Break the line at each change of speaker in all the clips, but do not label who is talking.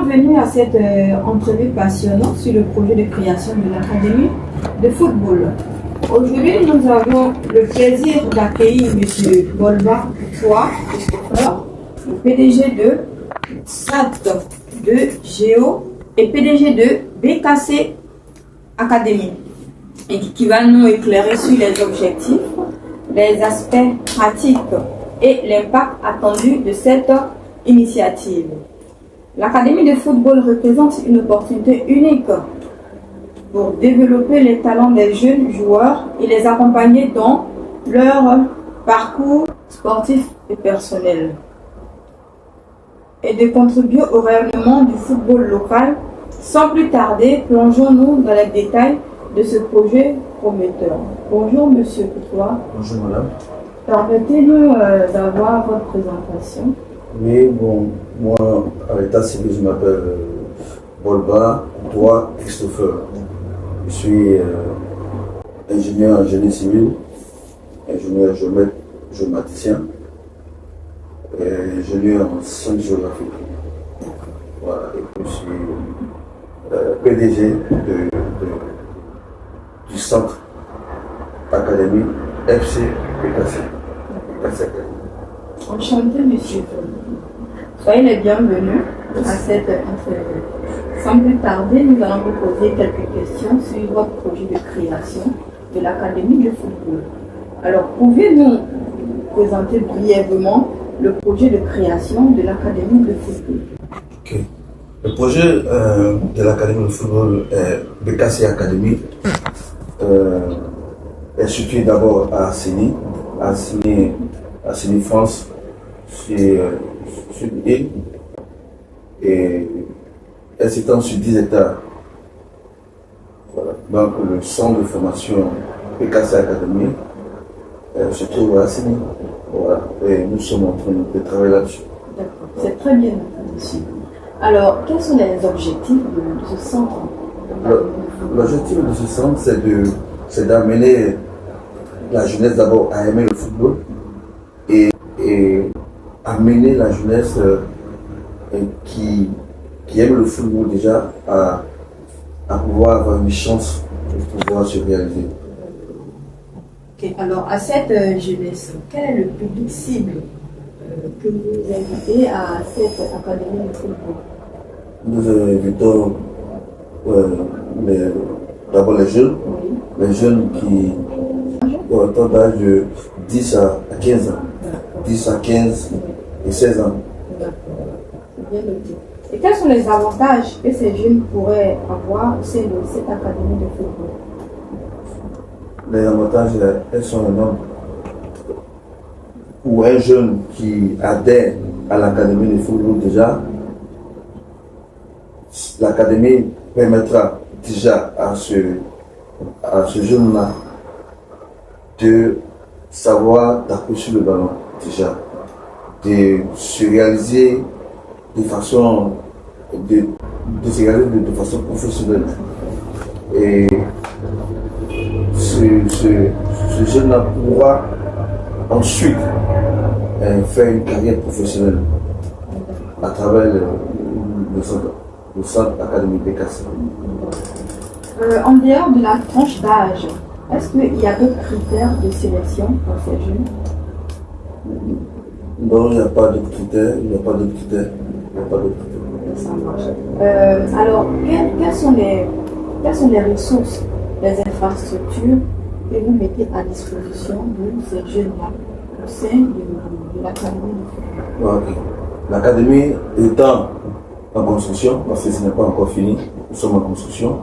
bienvenue à cette entrevue passionnante sur le projet de création de l'Académie de football. Aujourd'hui, nous avons le plaisir d'accueillir M. Bolba Christopher, le PDG de SAT de Géo et PDG de BKC Academy, et qui va nous éclairer sur les objectifs, les aspects pratiques et l'impact attendu de cette initiative. L'Académie de football représente une opportunité unique pour développer les talents des jeunes joueurs et les accompagner dans leur parcours sportif et personnel, et de contribuer au rayonnement du football local. Sans plus tarder, plongeons-nous dans les détails de ce projet prometteur. Bonjour Monsieur Coutois.
Bonjour Madame.
Permettez-nous d'avoir votre présentation.
Oui, bon, moi, à l'état civil, je m'appelle Bolba Coutois Christopher. Je suis ingénieur en génie civil, ingénieur géomaticien et ingénieur en sciences géographiques. Voilà, et puis je suis PDG du centre académique FC BKC.
Enchanté, monsieur. Soyez les bienvenus à cette interview. Sans plus tarder, nous allons vous poser quelques questions sur votre projet de création de l'Académie de football. Alors, pouvez-vous présenter brièvement le projet de création de l'Académie de football?
Ok. Le projet de l'Académie de football BKC Academy est situé d'abord à Assigny, France, sur l'île, et elle s'étend sur 10 hectares. Voilà. Donc le centre de formation BKC Academy se trouve à Assigny. Voilà. Et nous sommes en train de travailler là-dessus.
D'accord, c'est très bien ici. Alors, quels sont les objectifs de ce centre?
L'objectif de ce centre, c'est d'amener la jeunesse d'abord à aimer le football et amener la jeunesse qui aime le football déjà à pouvoir avoir une chance de pouvoir se réaliser.
Okay. Alors, à cette jeunesse, quel est le public cible que vous invitez à cette académie de football?
Nous invitons d'abord les jeunes,
oui.
Les jeunes qui ont un temps d'âge de 10 à 15 ans, 10 à 15 et 16 ans.
D'accord, c'est bien noté. Et quels sont les avantages que ces jeunes pourraient avoir au sein de cette académie de football?
Les avantages, elles sont énormes. Pour un jeune qui adhère à l'académie de football déjà, l'académie permettra déjà à ce jeune-là de savoir taper sur le ballon déjà, de se réaliser de façon professionnelle. Et ce jeune-là pourra ensuite faire une carrière professionnelle à travers le centre académique BKC.
En dehors de la tranche d'âge, est-ce qu'il y a d'autres critères de sélection pour ces jeunes?
Non, il n'y a pas de critères.
Ça marche. Alors, quelles sont les ressources, les infrastructures que vous mettez à disposition de ces jeunes-là au sein de l'académie de football?
Okay. L'académie étant en construction, parce que ce n'est pas encore fini, nous sommes en construction.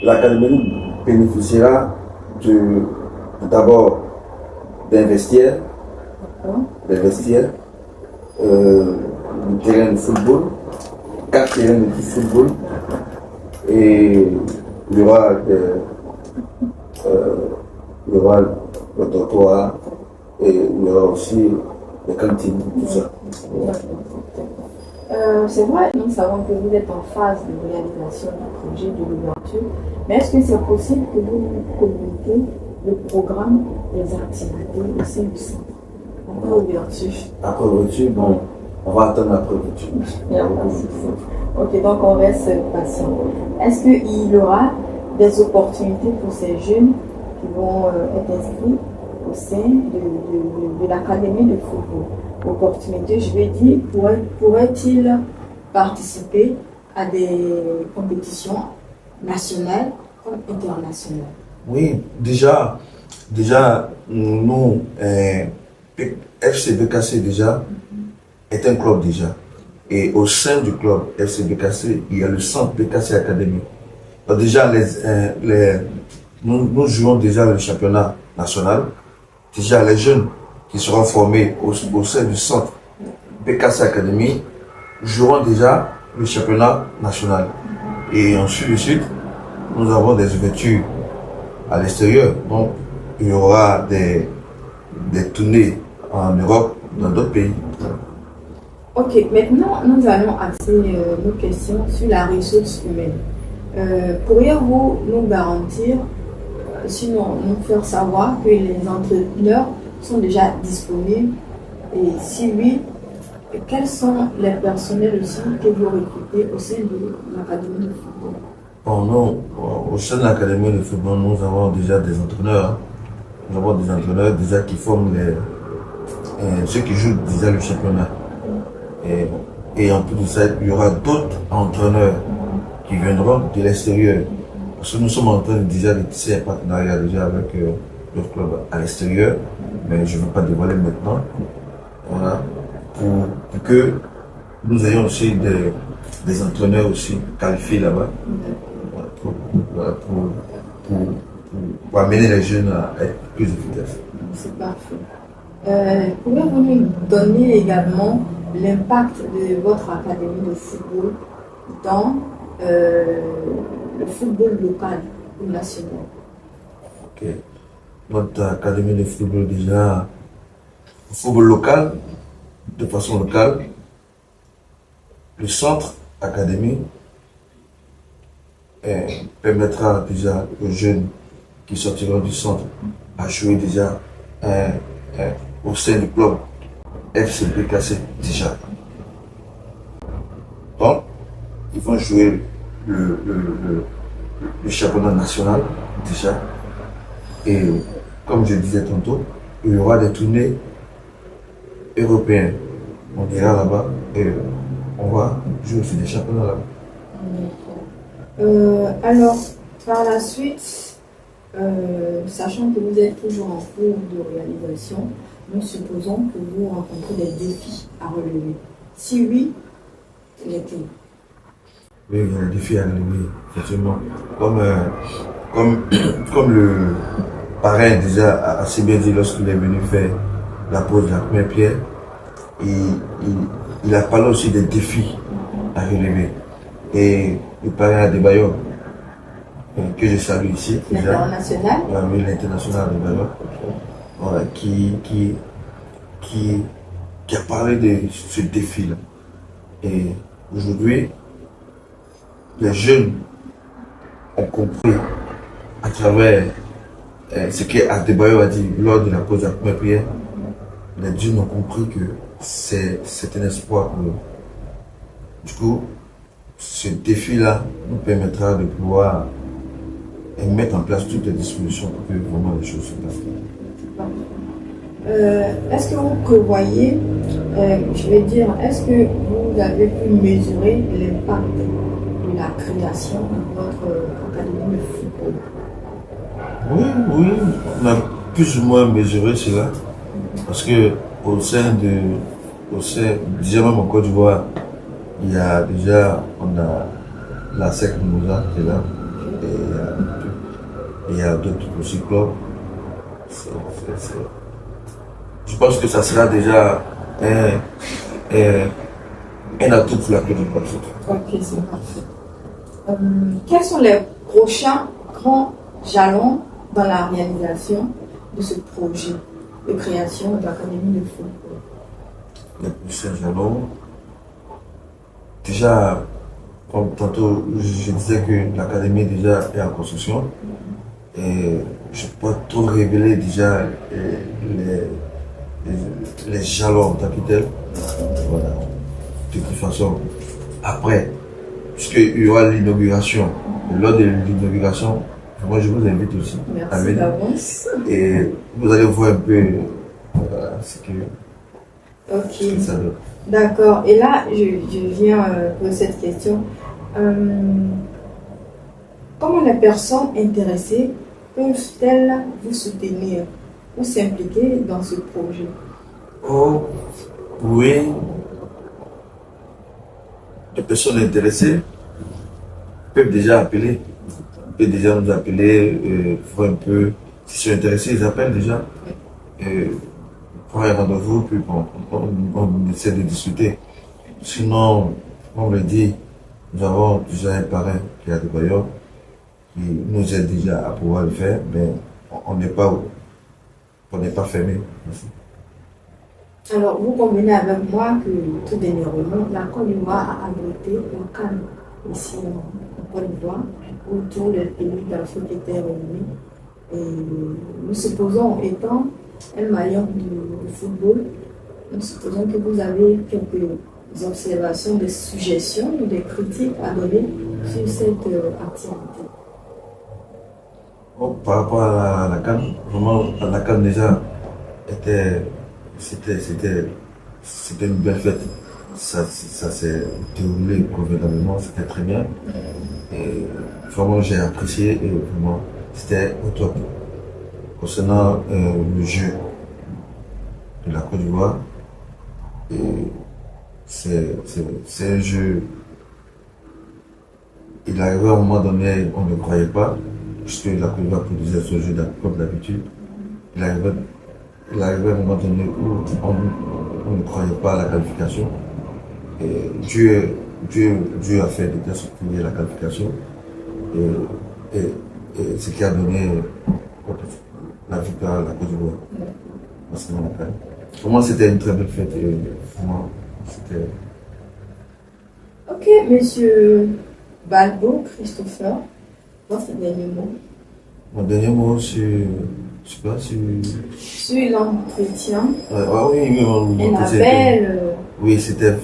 L'académie bénéficiera d'abord d'un vestiaire, du terrain de football, 4 terrains de football, et il y aura le trottoir, et il y aura aussi des cantines, tout ça.
C'est vrai, nous savons que vous êtes en phase de réalisation du projet de l'ouverture, mais est-ce que c'est possible que vous nous communiquiez le programme des activités au sein du centre après ouverture?
Après ouverture, bon, on va attendre la préfecture.
Il n'y a pas de souci. Ok, donc on reste patient. Est-ce qu'il y aura des opportunités pour ces jeunes qui vont être inscrits au sein de l'académie de football? Opportunités, je vais dire, pourraient-ils participer à des compétitions nationales comme internationales?
Oui, déjà nous, FC BKC déjà est un club déjà. Et au sein du club FC BKC, il y a le centre BKC Academy. Donc déjà, nous jouons déjà le championnat national. Déjà, les jeunes qui seront formés au sein du centre BKC Academy joueront déjà le championnat national. Et ensuite, nous avons des ouvertures à l'extérieur. Donc, il y aura des tournées en Europe, dans d'autres pays.
Ok, maintenant nous allons axer nos questions sur la ressource humaine. Pourriez-vous nous garantir, sinon nous faire savoir que les entraîneurs sont déjà disponibles? Et si oui, quels sont les personnels aussi que vous recrutez au sein de l'académie de football?
Bon, nous, au sein de l'académie de football, nous avons déjà des entraîneurs. Hein. Nous avons des entraîneurs déjà qui forment ceux qui jouent déjà le championnat. Et en plus de ça, il y aura d'autres entraîneurs qui viendront de l'extérieur. Parce que nous sommes en train déjà de tisser un partenariat déjà avec d'autres clubs à l'extérieur, mais je ne veux pas dévoiler maintenant. Voilà. Pour que nous ayons aussi des entraîneurs aussi qualifiés là-bas. Pour amener les jeunes à être plus efficaces.
C'est parfait. Pouvez-vous nous donner également l'impact de votre académie de football dans le football local ou national?
Ok. Notre académie de football déjà, le football local, de façon locale, le centre académie permettra déjà aux jeunes qui sortiront du centre à jouer déjà au sein du club FC BKC déjà. Donc, ils vont jouer le championnat national déjà. Et comme je disais tantôt, il y aura des tournées européennes. On ira là-bas et on va jouer aussi des championnats là-bas.
Alors, par la suite, sachant que vous êtes toujours en cours de réalisation, nous supposons que vous rencontrez des défis à relever. Si oui, lesquels?
Oui, il y a des défis à relever, effectivement. Comme le parrain déjà a assez bien dit lorsqu'il est venu faire la pose de la première pierre, il a parlé aussi des défis à relever. Et le parrain Adebayor, que je salue ici,
l'international,
oui, l'international Adebayor, voilà, qui a parlé de ce défi-là. Et aujourd'hui, les jeunes ont compris à travers ce qu'Adebayor a dit lors de la pause de la première prière. Les jeunes ont compris que c'est un espoir pour eux. Du coup, ce défi-là nous permettra de pouvoir mettre en place toutes les dispositions pour que vraiment les choses se passent.
Est-ce que vous prévoyez, est-ce que vous avez pu mesurer l'impact de la création de votre académie de football?
Oui, on a plus ou moins mesuré cela. Parce que déjà même en Côte d'Ivoire, il y a déjà, on a la SEC Moussa qui est là, et il y a d'autres aussi clubs. Je pense que ça sera déjà un atout pour la Côte d'Ivoire.
Ok, c'est parfait. Quels sont les prochains grands jalons dans la réalisation de ce projet de création de l'académie de football?
Les prochains jalons, déjà, comme tantôt je disais que l'académie déjà est en construction, et je ne peux pas trop révéler déjà les jalons en tant que tel. Voilà. de toute façon, après, puisqu'il y aura l'inauguration, lors de l'inauguration, moi je vous invite aussi à
Merci
venir.
d'avance.
Et vous allez voir un peu ce que
Ok,
ça donne.
d'accord. Et là, je viens poser cette question. Comment les personnes intéressées peuvent-elles vous soutenir ou s'impliquer dans ce projet?
Oh, oui, les personnes intéressées peuvent déjà appeler. Peuvent déjà nous appeler, voir un peu. S'ils sont intéressés, ils appellent déjà. Prendre un rendez-vous, puis bon, on essaie de discuter. Sinon, on me dit, nous avons déjà un parrain qui est à Dubaï, qui nous aide déjà à pouvoir le faire, mais on n'est pas fermé.
Alors, vous convenez avec moi que tout dernièrement, la Côte d'Ivoire a abrité un CAN ici en Côte d'Ivoire, où tous les pays d'Afrique étaient réunis. Et nous supposons, étant un maillon du football, nous supposons que vous avez quelques observations, des suggestions ou des critiques à donner sur cette activité.
Bon, par rapport à la CAN, vraiment, la CAN déjà c'était une belle fête. Ça s'est déroulé convenablement, c'était très bien. Et vraiment, j'ai apprécié et vraiment, c'était au top. Concernant le jeu de la Côte d'Ivoire, c'est un jeu. Il arrivait à un moment donné, on ne croyait pas, puisque la Côte d'Ivoire produisait ce jeu comme d'habitude. Il arrivait à un moment donné où on ne croyait pas à la qualification. Et Dieu a fait de telle sorte qu'il y ait la qualification. Et ce qui a donné la victoire à la Côte d'Ivoire. Pour moi, c'était une très belle fête. Et pour moi, c'était...
Ok, monsieur Balbo, Christopher, votre dernier mot.
Mon dernier mot sur
l'entretien.
Oui,
Un appel.
Oui, c'était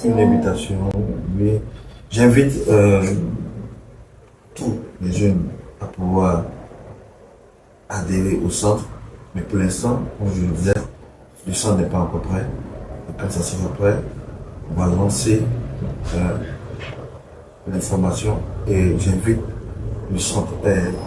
Une invitation.
Oui. J'invite tous les jeunes à pouvoir adhérer au centre, mais pour l'instant, comme je le disais, le centre n'est pas encore prêt. Et quand ça sera prêt, on va lancer l'information et j'invite le centre,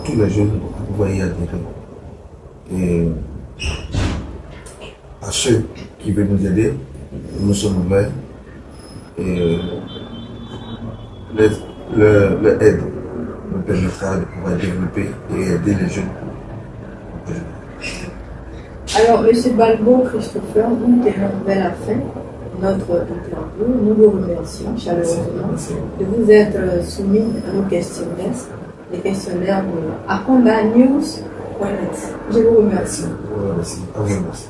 tous les jeunes à pouvoir y adhérer. Et à ceux qui veulent nous aider, nous sommes ouverts. Et l'aide nous permettra de pouvoir développer et aider les jeunes.
Alors, monsieur Balbo, Christopher, nous tenons vers la fin de notre interview. Nous vous remercions chaleureusement de vous être soumis à nos questionnaires, les questionnaires de akondanews.net. Je vous remercie.
Merci. À vous, merci.